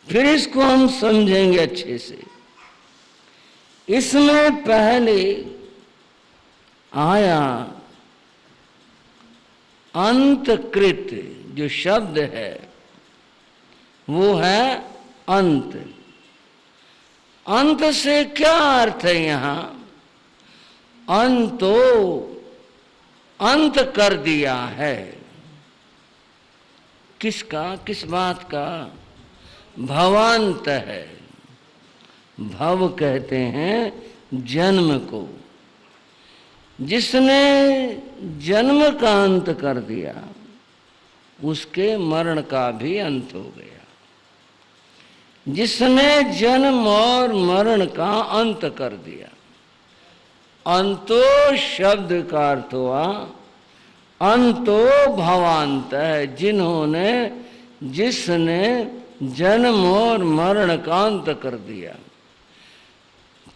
फिर इसको हम समझेंगे अच्छे से। इसमें पहले आया अंतकृत, जो शब्द है वो है अंत। अंत से क्या अर्थ है यहां? अंतो अंत कर दिया है। किसका? किस बात का? भवांत है। भव कहते हैं जन्म को। जिसने जन्म का अंत कर दिया उसके मरण का भी अंत हो गया। जिसने जन्म और मरण का अंत कर दिया, अंतो शब्द का अर्थ हुआ अंतो भवांत है। जिन्होंने, जिसने जन्म और मरण का अंत कर दिया।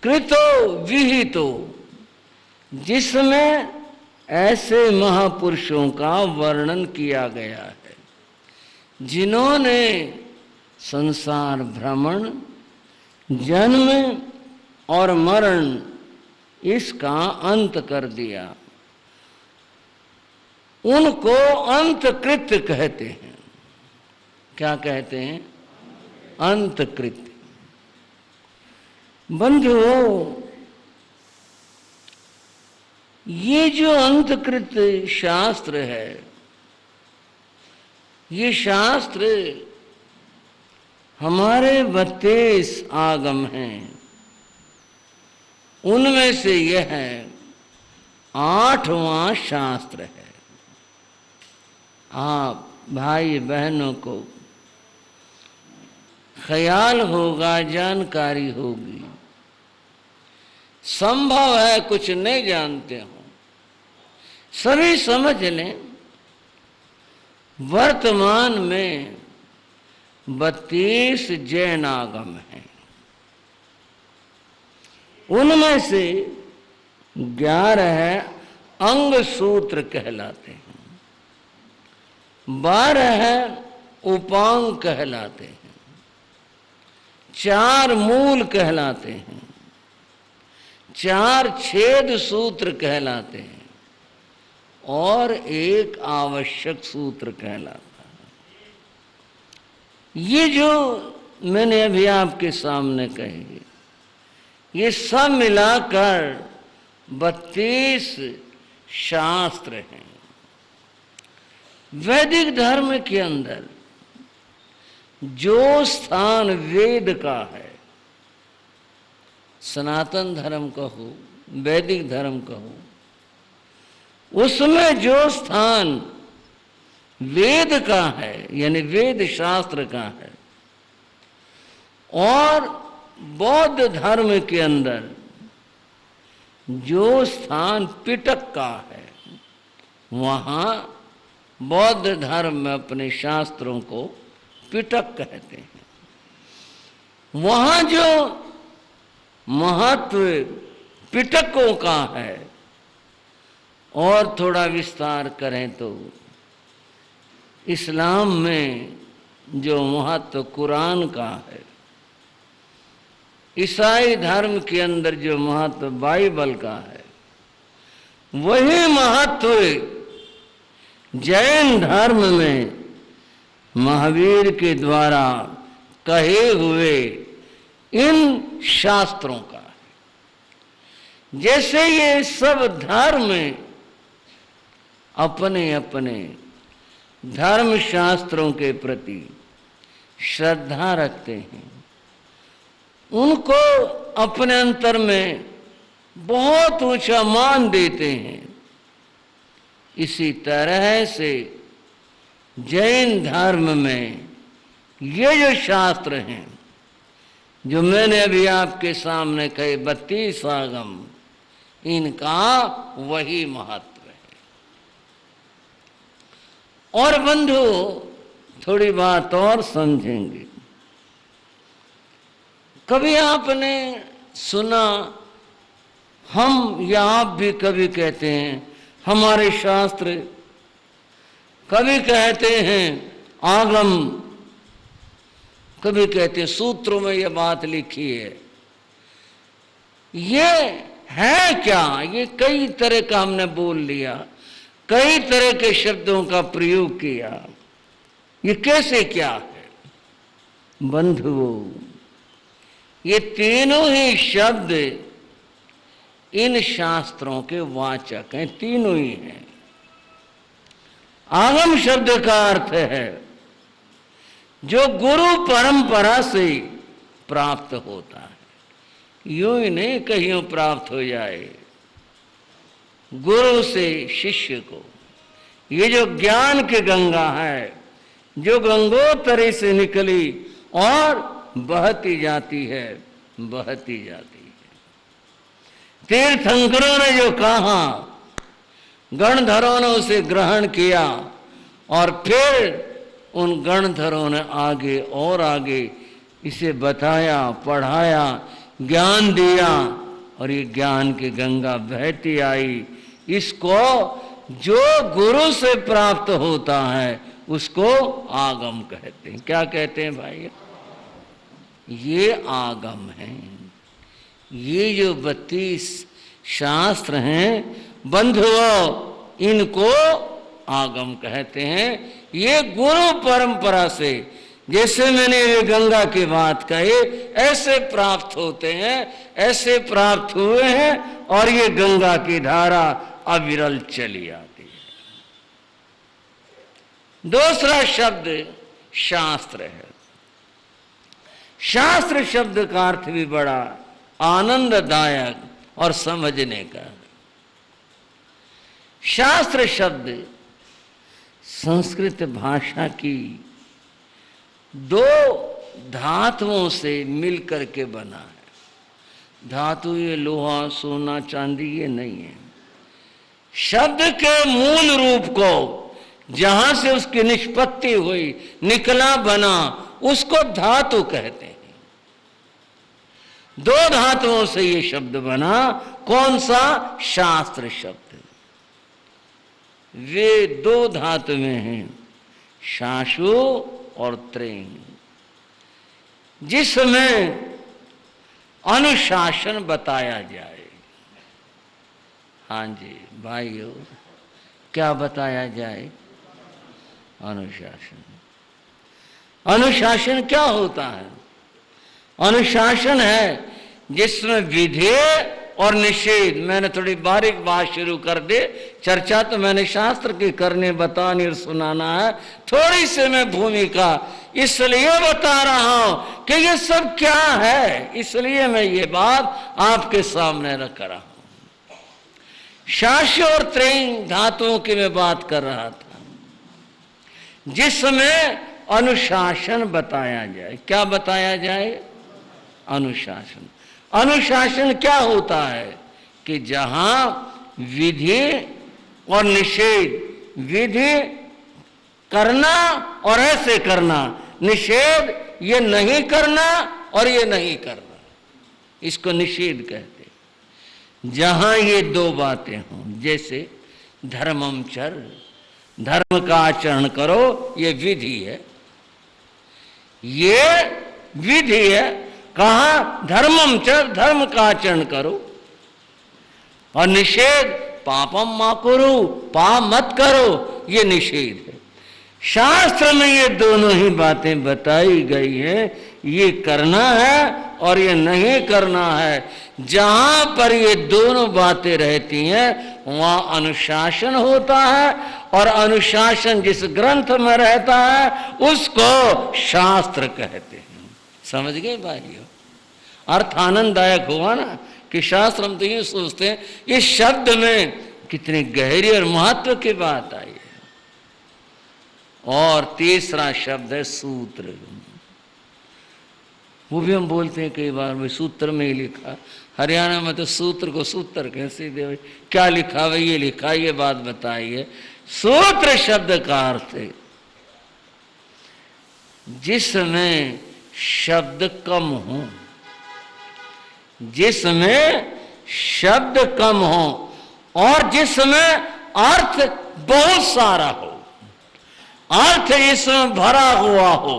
कृतो विहितो, जिसमें ऐसे महापुरुषों का वर्णन किया गया है जिन्होंने संसार भ्रमण, जन्म और मरण इसका अंत कर दिया, उनको अंतकृत कहते हैं। क्या कहते हैं? अंतकृत। बंधुओं, ये जो अंतकृत शास्त्र है, ये शास्त्र हमारे 32 आगम हैं। उनमें से यह 8वां शास्त्र है। आप भाई बहनों को ख्याल होगा, जानकारी होगी। संभव है कुछ नहीं जानते हो, सभी समझ लें। वर्तमान में 32 जैन आगम हैं। उनमें से 11 अंग सूत्र कहलाते हैं, 12 उपांग कहलाते हैं, 4 मूल कहलाते हैं, 4 छेद सूत्र कहलाते हैं और 1 आवश्यक सूत्र कहलाता है। ये जो मैंने अभी आपके सामने कहे, ये सब मिलाकर 32 शास्त्र हैं। वैदिक धर्म के अंदर जो स्थान वेद का है, सनातन धर्म कहो, वैदिक धर्म कहो, उसमें जो स्थान वेद का है, यानी वेद शास्त्र का है, और बौद्ध धर्म के अंदर जो स्थान पिटक का है, वहां बौद्ध धर्म में अपने शास्त्रों को पिटक कहते हैं। वहां जो महत्व पिटकों का है, और थोड़ा विस्तार करें तो इस्लाम में जो महत्व कुरान का है, ईसाई धर्म के अंदर जो महत्व बाइबल का है, वही महत्व जैन धर्म में महावीर के द्वारा कहे हुए इन शास्त्रों का है। जैसे ये सब धर्म अपने अपने धर्म शास्त्रों के प्रति श्रद्धा रखते हैं, उनको अपने अंतर में बहुत ऊंचा मान देते हैं, इसी तरह से जैन धर्म में ये जो शास्त्र हैं, जो मैंने अभी आपके सामने कहे 32 आगम, इनका वही महत्व है। और बंधु, थोड़ी बात और समझेंगे। कभी आपने सुना, हम या आप भी कभी कहते हैं हमारे शास्त्र, कभी कहते हैं आगम, कभी कहते हैं सूत्रों में ये बात लिखी है। ये है क्या? ये कई तरह का हमने बोल लिया, कई तरह के शब्दों का प्रयोग किया। ये कैसे क्या है? बंधुओं, ये तीनों ही शब्द इन शास्त्रों के वाचक हैं, तीनों ही हैं। आगम शब्द का अर्थ है जो गुरु परंपरा से प्राप्त होता है, यूं ही नहीं कहीं प्राप्त हो जाए। गुरु से शिष्य को ये जो ज्ञान की गंगा है, जो गंगोत्तरी से निकली और बहती जाती है, बहती जाती है। तीर्थंकरों ने जो कहा, गणधरों ने उसे ग्रहण किया और फिर उन गणधरों ने आगे और आगे इसे बताया, पढ़ाया, ज्ञान दिया और ये ज्ञान की गंगा बहती आई। इसको जो गुरु से प्राप्त होता है उसको आगम कहते हैं। क्या कहते हैं भाई? ये आगम है। ये जो 32 शास्त्र हैं बंधुओं, इनको आगम कहते हैं। ये गुरु परंपरा से, जैसे मैंने ये गंगा की बात कही, ऐसे प्राप्त होते हैं, ऐसे प्राप्त हुए हैं और ये गंगा की धारा अविरल चली आती है। दूसरा शब्द शास्त्र है। शास्त्र शब्द का अर्थ भी बड़ा आनंददायक और समझने का। शास्त्र शब्द संस्कृत भाषा की 2 धातुओं से मिलकर के बना है। धातु ये लोहा, सोना, चांदी ये नहीं है। शब्द के मूल रूप को, जहां से उसकी निष्पत्ति हुई, निकला, बना, उसको धातु कहते हैं। 2 धातुओं से ये शब्द बना। कौन सा? शास्त्र शब्द। वे 2 धातु में हैं, शाशु और त्रेण, जिसमें अनुशासन बताया जाए। हाँ जी भाइयों, क्या बताया जाए? अनुशासन। अनुशासन क्या होता है? अनुशासन है जिसमें विधि और निषेध। मैंने थोड़ी बारीक बात शुरू कर दे। चर्चा तो मैंने शास्त्र की करने, बतानी और सुनाना है। थोड़ी सी मैं भूमिका इसलिए बता रहा हूं कि ये सब क्या है, इसलिए मैं ये बात आपके सामने रख रहा हूं। शास्य और त्रेण धातुओं की मैं बात कर रहा था, जिसमें अनुशासन बताया जाए। क्या बताया जाए? अनुशासन। अनुशासन क्या होता है कि जहां विधि और निषेध, विधि करना और ऐसे करना, निषेध ये नहीं करना और ये नहीं करना, इसको निषेध कहते हैं। जहां ये 2 बातें हों, जैसे धर्मम चर, धर्म का आचरण करो, ये विधि है, ये विधि है। कहा? धर्मम चर, धर्म का आचरण करो। और निषेध पापम मा करो, पाप मत करो, ये निषेध है। शास्त्र में ये दोनों ही बातें बताई गई हैं। ये करना है और ये नहीं करना है। जहां पर ये दोनों बातें रहती हैं वहां अनुशासन होता है, और अनुशासन जिस ग्रंथ में रहता है उसको शास्त्र कहते हैं। समझ गए भाइयों? अर्थ आनंददायक हुआ ना कि शास्त्र, हम तो ये सोचते हैं इस शब्द में कितनी गहरी और महत्व की बात आई है। और तीसरा शब्द है सूत्र। वो भी हम बोलते हैं कई बार, भाई सूत्र में ही लिखा। हरियाणा में तो सूत्र को सूत्र कैसे दे, क्या लिखा हुआ? ये लिखा, ये बात बताइए। सूत्र शब्द का अर्थ है जिसमें शब्द कम हो, जिसमें शब्द कम हो और जिसमें अर्थ बहुत सारा हो, अर्थ इसमें भरा हुआ हो,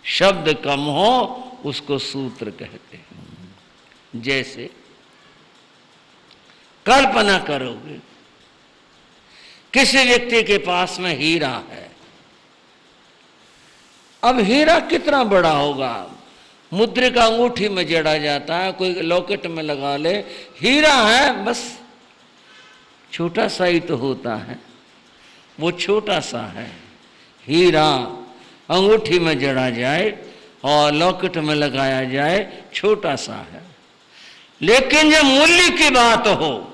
शब्द कम हो उसको सूत्र कहते हैं। जैसे कल्पना करोगे किसी व्यक्ति के पास में हीरा है। अब हीरा कितना बड़ा होगा, मुद्रिका अंगूठी में जड़ा जाता है, कोई लॉकेट में लगा ले, हीरा है बस छोटा सा ही तो होता है, वो छोटा सा है। हीरा अंगूठी में जड़ा जाए और लॉकेट में लगाया जाए, छोटा सा है। लेकिन जब मूल्य की बात हो,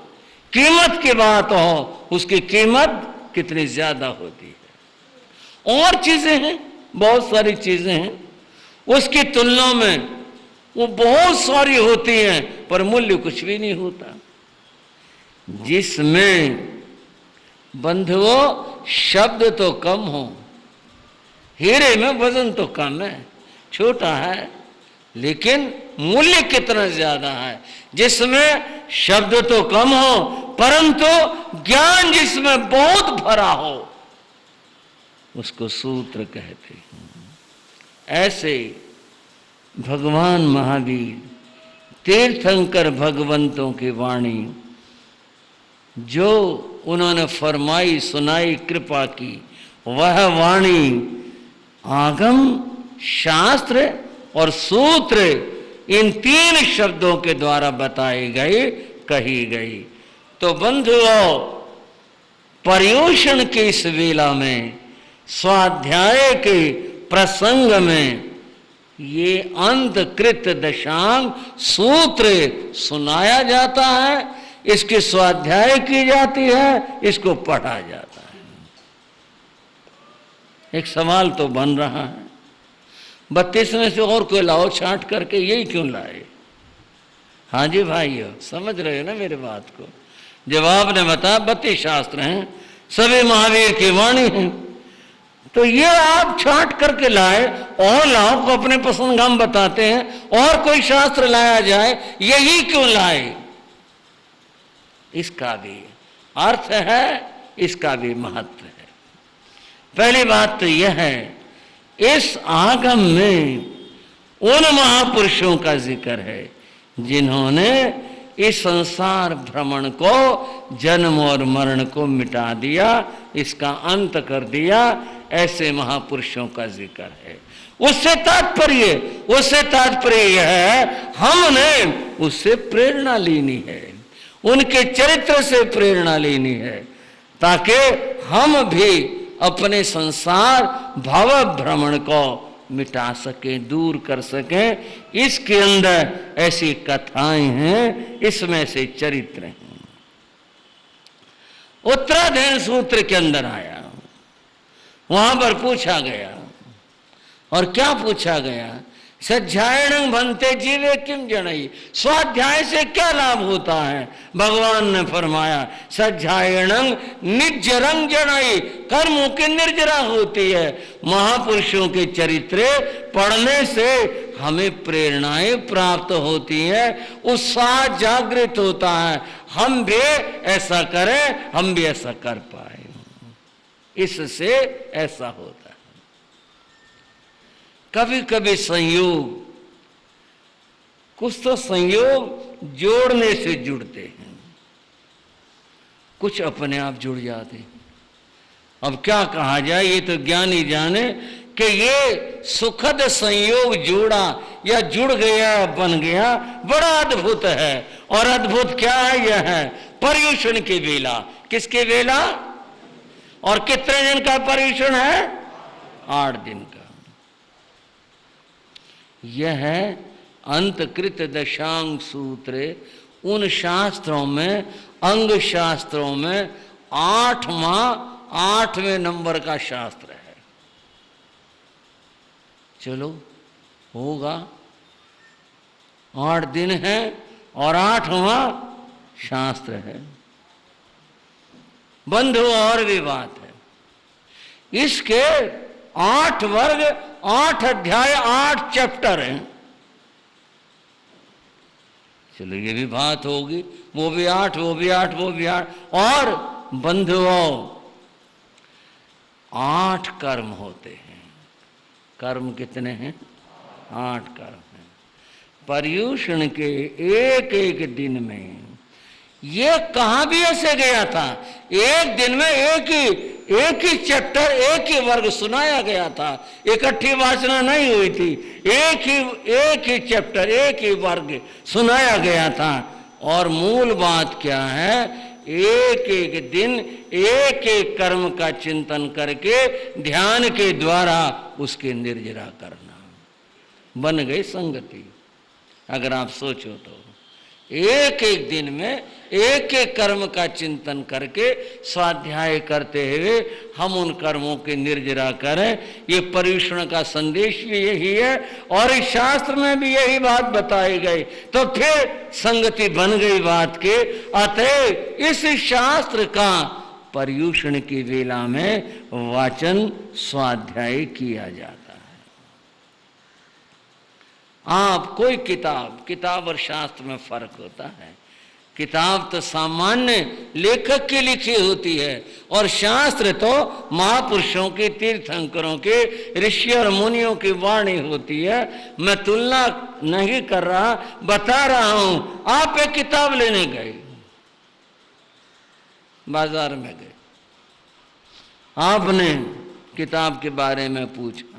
कीमत की बात हो, उसकी कीमत कितनी ज्यादा होती है। और चीजें हैं, बहुत सारी चीजें हैं, उसकी तुलना में वो बहुत सारी होती हैं, पर मूल्य कुछ भी नहीं होता। जिसमें बंधुओं शब्द तो कम हो, हीरे में वजन तो कम है, छोटा है, लेकिन मूल्य कितना ज्यादा है। जिसमें शब्द तो कम हो परंतु ज्ञान जिसमें बहुत भरा हो, उसको सूत्र कहते हैं। ऐसे भगवान महावीर तीर्थंकर भगवंतों की वाणी जो उन्होंने फरमाई सुनाई कृपा की, वह वाणी आगम शास्त्र और सूत्र इन तीन शब्दों के द्वारा बताई गई, कही गई। तो बंधुओं, पर्युषण की इस वेला में, स्वाध्याय के प्रसंग में ये अंतकृत दशांग सूत्र सुनाया जाता है, इसकी स्वाध्याय की जाती है, इसको पढ़ा जाता है। एक सवाल तो बन रहा है, 32 में से और कोई लाओ छांट करके, यही क्यों लाए? हाँ जी भाइयों, समझ रहे हो ना मेरे बात को? जब आपने बताया 32 शास्त्र हैं, सभी महावीर की वाणी है, तो ये आप छांट करके लाए और लाओ को अपने पसंद का हम बताते हैं, और कोई शास्त्र लाया जाए, यही क्यों लाए? इसका भी अर्थ है, इसका भी महत्व है। पहली बात तो यह है, इस आगम में उन महापुरुषों का जिक्र है जिन्होंने इस संसार भ्रमण को, जन्म और मरण को मिटा दिया, इसका अंत कर दिया। ऐसे महापुरुषों का जिक्र है। उससे तात्पर्य यह है, हमने उससे प्रेरणा लेनी है, उनके चरित्र से प्रेरणा लेनी है, ताकि हम भी अपने संसार भव भ्रमण को मिटा सकें, दूर कर सकें। इसके अंदर ऐसी कथाएं हैं, इसमें से चरित्र हैं। उत्तराधीन सूत्र के अंदर आया, वहां पर पूछा गया, और क्या पूछा गया? सज्जायणं भन्ते जीवे किम जनई, स्वाध्याय से क्या लाभ होता है? भगवान ने फरमाया सज्जायणं निर्जरं जनई, कर्मों की निर्जरा होती है। महापुरुषों के चरित्र पढ़ने से हमें प्रेरणाएं प्राप्त होती हैं, उत्साह जागृत होता है, हम भी ऐसा करें, हम भी ऐसा कर पाए। इससे ऐसा होता है। कभी कभी संयोग, कुछ तो संयोग जोड़ने से जुड़ते हैं, कुछ अपने आप जुड़ जाते हैं। अब क्या कहा जाए, ये तो ज्ञानी जाने कि ये सुखद संयोग जोड़ा या जुड़ गया, बन गया, बड़ा अद्भुत है। और अद्भुत क्या है? यह है पर्युषण की वेला। किसकी वेला? और कितने दिन का पर्युषण है? 8 दिन का। यह है अंतकृत दशांग सूत्र। उन शास्त्रों में, अंग शास्त्रों में 8वें नंबर का शास्त्र है। चलो होगा, 8 दिन है और 8वां शास्त्र है। बंधु और भी बात है, इसके 8 वर्ग, 8 अध्याय, 8 चैप्टर हैं। चलो ये भी बात होगी, वो भी 8, वो भी 8, वो भी 8। और बंधुओं 8 कर्म होते हैं। कर्म कितने हैं? 8 कर्म हैं। पर्युषण के एक एक दिन में, ये कहाँ भी ऐसे गया था, एक दिन में एक ही चैप्टर, एक ही वर्ग सुनाया गया था, इकट्ठी वाचना नहीं हुई थी, एक ही चैप्टर, एक ही वर्ग सुनाया गया था। और मूल बात क्या है? एक एक दिन एक एक कर्म का चिंतन करके ध्यान के द्वारा उसके निर्जरा करना, बन गई संगति। अगर आप सोचो तो एक एक दिन में एक एक कर्म का चिंतन करके स्वाध्याय करते हुए हम उन कर्मों के निर्जरा करें। ये पर्युषण का संदेश भी यही है और इस शास्त्र में भी यही बात बताई गई। तो फिर संगति बन गई बात के। अतः इस शास्त्र का पर्युषण की वेला में वाचन स्वाध्याय किया जाता है। आप कोई किताब और शास्त्र में फर्क होता है। किताब तो सामान्य लेखक की लिखी होती है और शास्त्र तो महापुरुषों के, तीर्थंकरों के, ऋषि और मुनियों की वाणी होती है। मैं तुलना नहीं कर रहा, बता रहा हूं। आप एक किताब लेने गए, बाजार में गए, आपने किताब के बारे में पूछा,